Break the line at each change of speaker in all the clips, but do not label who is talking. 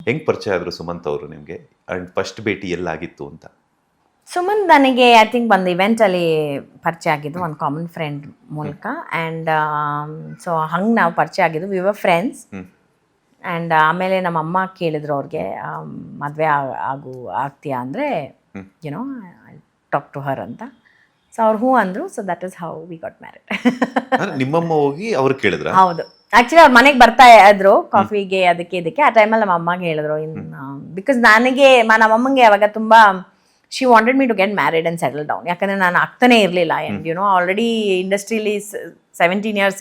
ಹೆಂಗ್ ಪರಿಚಯ ಆದ್ರು ಸುಮಂತ್ ಅವರು ನಿಮ್ಗೆ ಅಂಡ್ ಫಸ್ಟ್ ಭೇಟಿ ಎಲ್ಲಾಗಿತ್ತು ಅಂತ?
ಸುಮನ್ ನನಗೆ ಐ ಥಿಂಕ್ ಒಂದು ಇವೆಂಟಲ್ಲಿ ಪರಿಚಯ ಆಗಿದ್ದು ಒಂದು ಕಾಮನ್ ಫ್ರೆಂಡ್ ಮೂಲಕ. ಆ್ಯಂಡ್ ಸೊ ಹಂಗೆ ನಾವು ಪರಿಚಯ ಆಗಿದ್ದು, ವಿ ವರ್ ಫ್ರೆಂಡ್ಸ್. ಆ್ಯಂಡ್ ಆಮೇಲೆ ನಮ್ಮ ಅಮ್ಮ ಕೇಳಿದ್ರು ಅವ್ರಿಗೆ ಮದುವೆ ಆಗ್ತೀಯಾ ಅಂದರೆ you know I talk to her ಅಂತ. ಸೊ ಅವ್ರು ಹೂ ಅಂದರು. So that is how we got married.
ನಿಮ್ಮಮ್ಮ ಹೋಗಿ ಅವ್ರು ಕೇಳಿದ್ರ?
ಹೌದು, ಆ್ಯಕ್ಚುಲಿ ಅವ್ರ ಮನೆಗೆ ಬರ್ತಾ ಇದ್ರು ಕಾಫಿಗೆ ಅದಕ್ಕೆ ಇದಕ್ಕೆ. ಆ ಟೈಮಲ್ಲಿ ನಮ್ಮ ಅಮ್ಮಗೆ ಹೇಳಿದ್ರು, ಬಿಕಾಸ್ ನನಗೆ ನಮ್ಮಮ್ಮಂಗೆ ಅವಾಗ ತುಂಬ she wanted me to get married and settle down. ಯಾಕಂದರೆ ನಾನು ಆಗ್ತಾನೆ ಇರಲಿಲ್ಲ. ಆ್ಯಂಡ್ ಯುನೋ ಆಲ್ರೆಡಿ ಇಂಡಸ್ಟ್ರಿಲಿ 17 years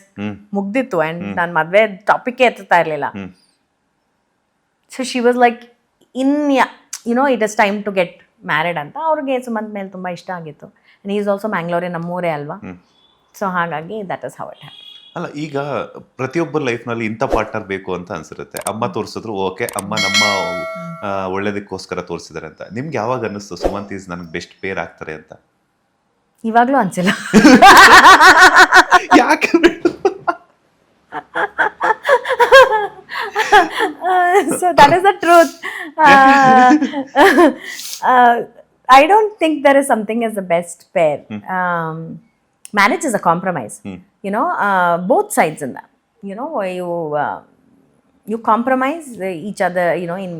ಮುಗ್ದಿತ್ತು. ಆ್ಯಂಡ್ ನಾನು ಮದುವೆ ಟಾಪಿಕ್ಕೇ ಎತ್ತುತ್ತಾ ಇರಲಿಲ್ಲ. So she was like you know it is time to get married ಅಂತ. ಅವ್ರಿಗೆ ಸುಮಂತ್ ಮೇಲೆ ತುಂಬ ಇಷ್ಟ ಆಗಿತ್ತು. ಆ್ಯಂಡ್ ಈಸ್ ಆಲ್ಸೋ ಮ್ಯಾಂಗ್ಳೂರೇ, ನಮ್ಮೂರೇ ಅಲ್ವಾ. ಸೊ ಹಾಗಾಗಿ that is how it happen.
ಅಲ್ಲ, ಈಗ ಪ್ರತಿಯೊಬ್ಬರ ಲೈಫ್ನಲ್ಲಿ ಇಂಥ ಪಾರ್ಟ್ನರ್ ಬೇಕು ಅಂತ ಅನ್ಸಿರುತ್ತೆ. ಅಮ್ಮ ತೋರಿಸಿದ್ರು, ಓಕೆ ಅಮ್ಮ ನಮ್ಮ ಒಳ್ಳೇದಕ್ಕೋಸ್ಕರ ತೋರಿಸಿದಾರೆ ಅಂತ. ನಿಮ್ಗೆ ಯಾವಾಗ ಅನ್ನಿಸ್ತು ಸುಮಂತ್ ಈಸ್ ನನಗೆ ಬೆಸ್ಟ್ ಪೇರ್ ಆಗ್ತಾರೆ ಅಂತ?
ಇವಾಗಲೂ ಅನ್ಸಿಲ್ಲ.
ಯಾಕೆ?
So that is the truth. I don't think there is something as the best pair. Marriage is a compromise. You know, both sides in that. You know, you compromise each other. You know, in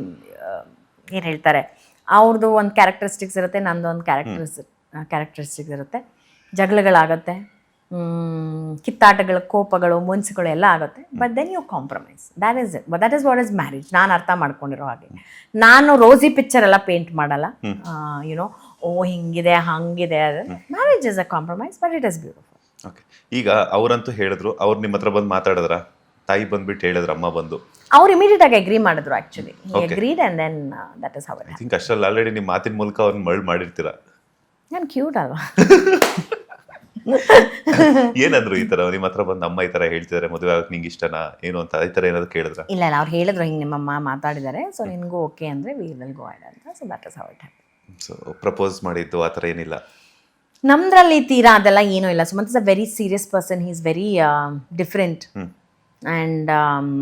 ಏನು ಹೇಳ್ತಾರೆ, ಅವ್ರದ್ದು ಒಂದು characteristics ಇರುತ್ತೆ, ನಂದು ಒಂದು characteristics ಇರುತ್ತೆ. ಜಗಳಗಳಾಗತ್ತೆ, ಕಿತ್ತಾಟಗಳು, ಕೋಪಗಳು, ಮುನ್ಸುಗಳು ಎಲ್ಲ ಆಗುತ್ತೆ. But then you compromise. That is it. That is what is marriage. ನಾನು ಅರ್ಥ ಮಾಡ್ಕೊಂಡಿರೋ ಹಾಗೆ. ನಾನು ರೋಸಿ ಪಿಕ್ಚರ್ ಎಲ್ಲ ಪೇಂಟ್ ಮಾಡಲ್ಲ. ಯುನೋ ಹಿಂಗಿದೆ ಹಂಗಿದೆ. Marriage is a compromise, but it is beautiful.
Okay, ಈಗ ಅವರಂತೂ ಹೇಳಿದ್ರು, ಅವ್ರು ನಿಮ್ಮ ಹತ್ರ ಬಂದು ಮಾತಾಡಿದ್ರ? ತಾಯಿ ಬಂದ್ಬಿಟ್ಟು ಹೇಳಿದ್ರು, ಅಮ್ಮ ಬಂದು?
ಅವ್ರು ಇಮಿಡಿಯೇಟ್ ಆಗಿ ಅಗ್ರಿ ಮಾಡಿದ್ರು. Actually agreed and then that is how it.
I think ಅಷ್ಟರಲ್ಲಿ ಆಲ್ರೆಡಿ ನಿಮ್ಮ ಮಾತಿನ ಮೂಲಕ ಅವ್ರನ್ನ ಮರಳು ಮಾಡಿರ್ತೀರ.
ನಾನು ಕ್ಯೂಟ್ ಅಲ್ವಾ?
ಏನಂದ್ರು ಈ ತರ ನಿಮ್ಮ ಹತ್ರ ಬಂದು ಅಮ್ಮ ಈ ತರ ಹೇಳ್ತಿದಾರೆ, ಮದುವೆ ಆಗಕ್ಕೆ ನಿಂಗೆ ಇಷ್ಟನಾ ಏನು ಅಂತ ಈ ತರ ಏನಾದ್ರು ಕೇಳಿದ್ರ?
ಇಲ್ಲ ಇಲ್ಲ, ಅವ್ರು ಹೇಳಿದ್ರು ಹಿಂಗೆ ನಿಮ್ಮಮ್ಮ ಮಾತಾಡಿದ್ದಾರೆ, ಸೊ ನಿನ್ಗೂ ಓಕೆ ಅಂದರೆ ವಿ ವಿಲ್ ಗೋ ಅಹೆಡ್ ಅಂತ. So that is how it happen.
So propose ಮಾಡಿದ್ದು ಆ ಥರ ಏನಿಲ್ಲ
ನಮ್ದ್ರಲ್ಲಿ? ತೀರಾ ಅದೆಲ್ಲ ಏನೂ ಇಲ್ಲ. Sumanth is a very serious person. He is very different. And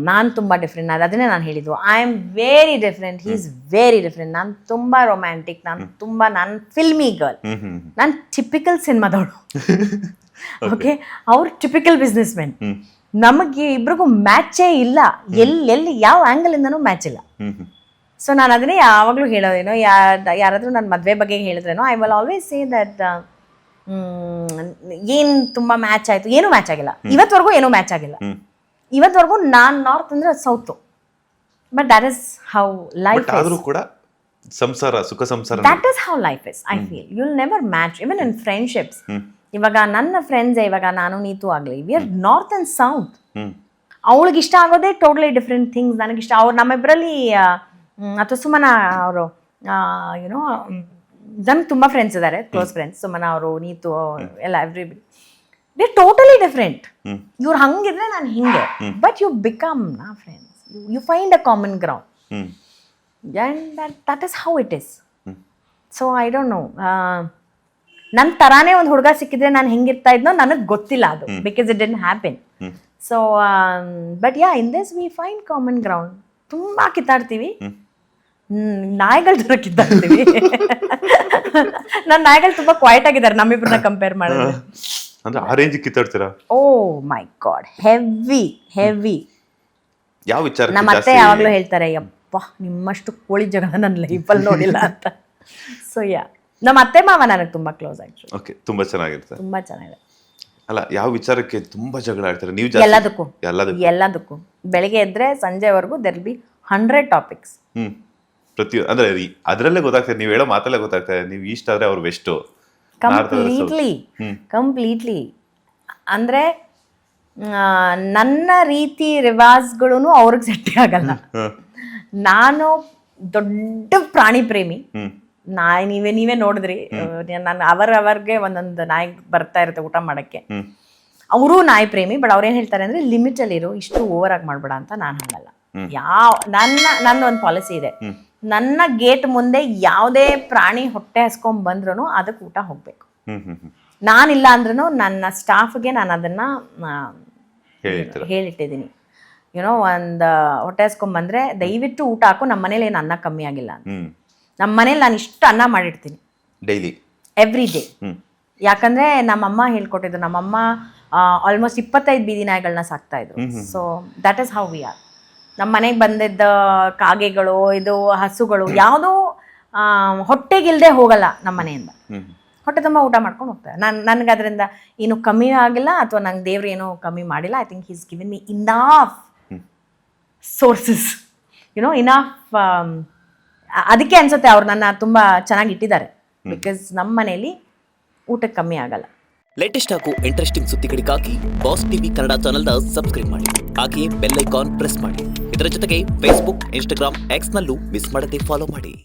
ನಾನು ತುಂಬ ಡಿಫ್ರೆಂಟ್. ಅದನ್ನೇ ನಾನು ಹೇಳಿದ್ದು, I am very different, he is very different. ನಾನು ತುಂಬ ರೊಮ್ಯಾಂಟಿಕ್, ನಾನು ಫಿಲ್ಮಿ ಗರ್ಲ್, ನಾನು ಟಿಪಿಕಲ್ ಸಿನಿಮಾದವಳು. ಓಕೆ, ಅವ್ರು ಟಿಪಿಕಲ್ ಬಿಸ್ನೆಸ್ ಮೆನ್. ನಮಗೆ ಇಬ್ರಿಗೂ ಮ್ಯಾಚೇ ಇಲ್ಲ. ಎಲ್ಲಿ ಯಾವ ಆ್ಯಂಗಲಿಂದನೂ ಮ್ಯಾಚ್ ಇಲ್ಲ. ಸೊ ನಾನು ಅದನ್ನೇ ಯಾವಾಗಲೂ ಹೇಳೋದೇನೋ, ಯಾರಾದರೂ ನನ್ನ ಮದುವೆ ಬಗ್ಗೆ ಹೇಳಿದ್ರೇನೋ, I will always say that ಏನು ತುಂಬ ಮ್ಯಾಚ್ ಆಯಿತು, ಏನೂ ಮ್ಯಾಚ್ ಆಗಿಲ್ಲ. ಇವತ್ತವರೆಗೂ ಏನೂ ಮ್ಯಾಚ್ ಆಗಿಲ್ಲ. ಇವತ್ತವರೆಗೂ ನಾನು ನಾರ್ತ್ ಅಂದರೆ south. But that is how life
ಆದರೂ ಕೂಡ ಸಂಸಾರ, ಸುಖ ಸಂಸಾರ,
that is how life is. I feel you will never match even in friendships. ಇವಾಗ ನನ್ನ ಫ್ರೆಂಡ್ಸೇ, ಇವಾಗ ನಾನು ನೀತು ಆಗಲಿ, we are north and south. ಅವಳಿಗೆ ಇಷ್ಟ ಆಗೋದೇ ಟೋಟಲಿ ಡಿಫ್ರೆಂಟ್ ಥಿಂಗ್ಸ್ ನನಗಿಷ್ಟ. ಅವ್ರು ನಮ್ಮಿಬ್ಬರಲ್ಲಿ ಅಥವಾ ಸುಮನ ಅವರು, ಯುನೋ ನಮ್ಗೆ ತುಂಬ ಫ್ರೆಂಡ್ಸ್ ಇದ್ದಾರೆ, ಕ್ಲೋಸ್ ಫ್ರೆಂಡ್ಸ್. ಸುಮನ ಅವರು, ನೀತು ಎಲ್ಲ, everybody we are totally different. ಇವ್ರು ಹಂಗಿದ್ರೆ ನಾನು ಹಿಂಗೆ. ಬಟ್ ಯು ಬಿಕಮ್ ನಾ friends, you find a common ground. And that is how it is. So I don't know, ನನ್ನ ಥರಾನೇ ಒಂದು ಹುಡುಗ ಸಿಕ್ಕಿದ್ರೆ ನಾನು ಹೆಂಗಿರ್ತಾ ಇದ್ನೋ ನನಗೆ ಗೊತ್ತಿಲ್ಲ ಅದು, because it didn't happen. So but yeah, in this we find common ground. ತುಂಬ ಕಿತ್ತಾಡ್ತೀವಿ, ನಾಯಿಗಳ ಥರ ಕಿತ್ತಾಡ್ತೀವಿ. ನನ್ನ ನಾಯಿಗಳು ತುಂಬ ಕ್ವೈಟ್ ಆಗಿದ್ದಾರೆ ನಮ್ಮಿಬ್ಬರನ್ನ ಕಂಪೇರ್ ಮಾಡಿದ್ರೆ.
ಅಂದ್ರೆ ಆ ರೇಂಜ್ ಕಿತ್ತಾಡ್ತೀರಾ?
ಓ ಮೈ ಗಾಡ್, ಹೆವಿ ಹೆವಿ.
ಯಾವ ವಿಚಾರ?
ನಮ್ಮ ಅತ್ತೆ ಯಾವಾಗಲೂ ಹೇಳ್ತಾರೆ, ಯಪ್ಪ ನಿಮ್ಮಷ್ಟು ಕೋಳಿ ಜಗಳ ನನ್ನ ಲೈಫಲ್ಲಿ ನೋಡಿಲ್ಲ ಅಂತ. ಸೊ ಯಾ, ನಮ್ಮ ಅತ್ತೆ ಮಾವ ನನಗೆ ತುಂಬ ಕ್ಲೋಸ್ ಆಕ್ಚುಲಿ.
ಓಕೆ, ತುಂಬಾ ಚೆನ್ನಾಗಿರುತ್ತೆ.
ತುಂಬಾ ಚೆನ್ನಾಗಿದೆ.
ಅಲ್ಲ, ಯಾವ ವಿಚಾರಕ್ಕೆ ತುಂಬಾ ಜಗಳ ಆಡ್ತಾರೆ ನೀವು?
ಎಲ್ಲದಕ್ಕೂ ಬೆಳಿಗ್ಗೆ ಎದ್ರೆ ಸಂಜೆವರೆಗೂ ದೆರ್ ಬಿ 100 ಟಾಪಿಕ್ಸ್.
ಅಂದ್ರೆ ಅದರಲ್ಲೇ ಗೊತ್ತಾಗ್ತದೆ, ನೀವು ಹೇಳೋ ಮಾತಲ್ಲೇ ಗೊತ್ತಾಗ್ತದೆ ನೀವು ಈಸ್ಟ್ ಆದ್ರೆ ಅವ್ರು ವೆಸ್ಟ್.
ಕಂಪ್ಲೀಟ್ಲಿ ಅಂದ್ರೆ ನನ್ನ ರೀತಿ ರಿವಾಜ್ಗಳು ಅವ್ರಿಗೆ ಸೆಟ್ಟೆ ಆಗಲ್ಲ. ನಾನು ದೊಡ್ಡ ಪ್ರಾಣಿ ಪ್ರೇಮಿ. ನೀವೇ ನೋಡಿದ್ರಿ, ನಾನು ಅವರವ್ರಿಗೆ ಒಂದೊಂದು ನಾಯಿ ಬರ್ತಾ ಇರುತ್ತೆ ಊಟ ಮಾಡಕ್ಕೆ. ಅವರು ನಾಯಿ ಪ್ರೇಮಿ. ಬಟ್ ಅವ್ರೇನು ಹೇಳ್ತಾರೆ ಅಂದ್ರೆ ಲಿಮಿಟಲ್ಲಿರೋ, ಇಷ್ಟು ಓವರ್ ಆಗಿ ಮಾಡ್ಬೇಡ ಅಂತ. ನಾನು ಹಂಗಲ್ಲ. ನನ್ನ ಒಂದು ಪಾಲಿಸಿ ಇದೆ, ನನ್ನ ಗೇಟ್ ಮುಂದೆ ಯಾವುದೇ ಪ್ರಾಣಿ ಹೊಟ್ಟೆ ಹಸ್ಕೊಂಡ್ ಬಂದ್ರೂ ಅದಕ್ಕೆ ಊಟ ಹೋಗ್ಬೇಕು. ನಾನಿಲ್ಲ ಅಂದ್ರೂ ನನ್ನ ಸ್ಟಾಫ್ಗೆ ನಾನು ಅದನ್ನ ಹೇಳಿಟ್ಟಿದ್ದೀನಿ. ಯುನೋ ಒಂದು ಹೊಟ್ಟೆ ಹಸ್ಕೊಂಬಂದ್ರೆ ದಯವಿಟ್ಟು ಊಟ ಹಾಕು, ನಮ್ಮ ಮನೇಲಿ ಏನು ಅನ್ನ ಕಮ್ಮಿ ಆಗಿಲ್ಲ ಅಂತ. ನಮ್ಮ ಮನೇಲಿ ನಾನು ಇಷ್ಟು ಅನ್ನ ಮಾಡಿರ್ತೀನಿ
ಡೈಲಿ
ಎವ್ರಿ ಡೇ. ಯಾಕಂದ್ರೆ ನಮ್ಮಮ್ಮ ಹೇಳ್ಕೊಟ್ಟಿದ್ರು, ನಮ್ಮಮ್ಮ ಆಲ್ಮೋಸ್ಟ್ 25 ಬೀದಿ ನಾಯಿಗಳನ್ನ ಸಾಕ್ತಾ ಇದ್ರು. So that is how we are. ನಮ್ಮ ಮನೆಗೆ ಬಂದಿದ್ದ ಕಾಗೆಗಳು, ಇದು ಹಸುಗಳು ಯಾವುದೋ ಹೊಟ್ಟೆಗಿಲ್ದೆ ಹೋಗಲ್ಲ ನಮ್ಮ ಮನೆಯಿಂದ. ಹೊಟ್ಟೆ ತುಂಬ ಊಟ ಮಾಡ್ಕೊಂಡು ಹೋಗ್ತಾರೆ. ನನಗೆ ಅದರಿಂದ ಏನು ಕಮ್ಮಿ ಆಗಿಲ್ಲ, ಅಥವಾ ನಂಗೆ ದೇವ್ರು ಏನೂ ಕಮ್ಮಿ ಮಾಡಿಲ್ಲ. I think he's given me enough sources, you know enough. ಅದಕ್ಕೆ ಅನ್ಸುತ್ತೆ ಅವ್ರು ನನ್ನ ತುಂಬ ಚೆನ್ನಾಗಿ ಇಟ್ಟಿದ್ದಾರೆ, ಬಿಕಾಸ್ ನಮ್ಮ ಮನೇಲಿ ಊಟಕ್ಕೆ ಕಮ್ಮಿ ಆಗಲ್ಲ.
ಲೇಟೆಸ್ಟ್ ಹಾಗೂ ಇಂಟ್ರೆಸ್ಟಿಂಗ್ ಸುದ್ದಿಗಳಿಗಾಗಿ ಬಾಸ್ ಟಿವಿ ಕನ್ನಡ ಚಾನೆಲ್ನ ಸಬ್ಸ್ಕ್ರೈಬ್ ಮಾಡಿ. ಹಾಗೆಯೇ ಬೆಲ್ ಐಕಾನ್ ಪ್ರೆಸ್ ಮಾಡಿ. ಇದರ ಜೊತೆಗೆ ಫೇಸ್ಬುಕ್, ಇನ್ಸ್ಟಾಗ್ರಾಮ್, ಎಕ್ಸ್ನಲ್ಲೂ ಮಿಸ್ ಮಾಡದೆ ಫಾಲೋ ಮಾಡಿ.